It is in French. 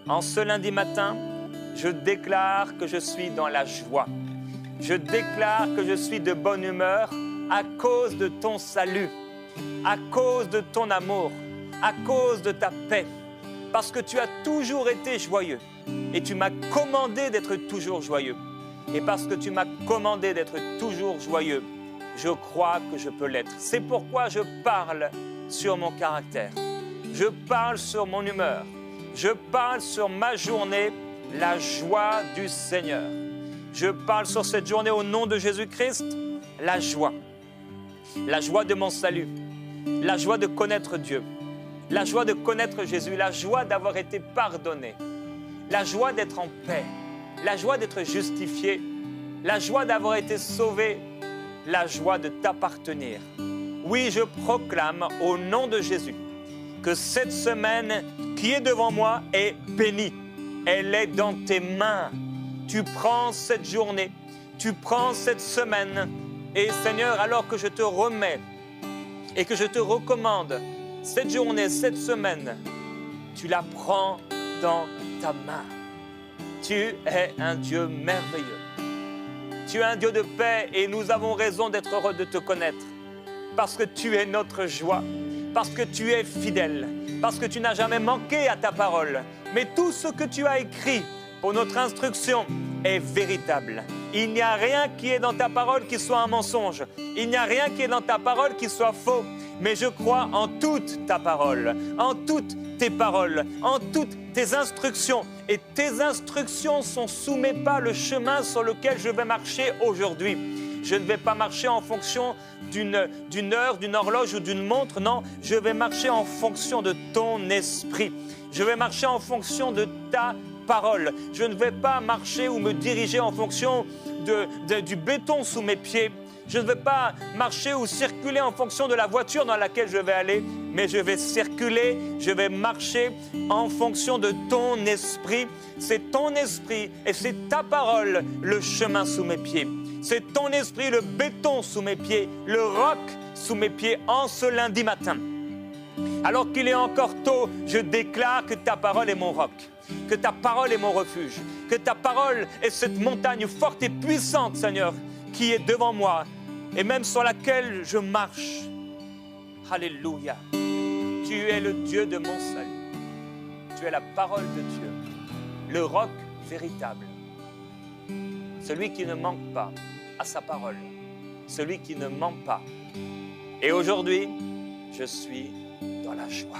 En ce lundi matin, je déclare que je suis dans la joie. Je déclare que je suis de bonne humeur à cause de ton salut, à cause de ton amour, à cause de ta paix. Parce que tu as toujours été joyeux et tu m'as commandé d'être toujours joyeux. Et parce que tu m'as commandé d'être toujours joyeux, je crois que je peux l'être. C'est pourquoi je parle sur mon caractère. Je parle sur mon humeur. Je parle sur ma journée, la joie du Seigneur. Je parle sur cette journée au nom de Jésus-Christ, la joie. La joie de mon salut. La joie de connaître Dieu. La joie de connaître Jésus. La joie d'avoir été pardonné. La joie d'être en paix. La joie d'être justifié. La joie d'avoir été sauvé. La joie de t'appartenir. Oui, je proclame au nom de Jésus que cette semaine qui est devant moi est bénie. Elle est dans tes mains. Tu prends cette journée, tu prends cette semaine. Et Seigneur, alors que je te remets et que je te recommande cette journée, cette semaine, tu la prends dans ta main. Tu es un Dieu merveilleux. Tu es un Dieu de paix et nous avons raison d'être heureux de te connaître. Parce que tu es notre joie, parce que tu es fidèle, parce que tu n'as jamais manqué à ta parole. Mais tout ce que tu as écrit pour notre instruction est véritable. Il n'y a rien qui est dans ta parole qui soit un mensonge. Il n'y a rien qui est dans ta parole qui soit faux. Mais je crois en toute ta parole, en toutes tes paroles, en toutes tes instructions. Et tes instructions sont sous mes pas le chemin sur lequel je vais marcher aujourd'hui. Je ne vais pas marcher en fonction d'une heure, d'une horloge ou d'une montre. Non, je vais marcher en fonction de ton esprit. Je vais marcher en fonction de ta parole. Je ne vais pas marcher ou me diriger en fonction du béton sous mes pieds. Je ne vais pas marcher ou circuler en fonction de la voiture dans laquelle je vais aller, mais je vais circuler, je vais marcher en fonction de ton esprit. C'est ton esprit et c'est ta parole le chemin sous mes pieds. C'est ton esprit le béton sous mes pieds, le roc sous mes pieds en ce lundi matin. Alors qu'il est encore tôt, je déclare que ta parole est mon roc, que ta parole est mon refuge, que ta parole est cette montagne forte et puissante, Seigneur, qui est devant moi et même sur laquelle je marche. Alléluia. Tu es le Dieu de mon salut. Tu es la parole de Dieu, le roc véritable. Celui qui ne manque pas à sa parole, celui qui ne ment pas. Et aujourd'hui, je suis dans la joie.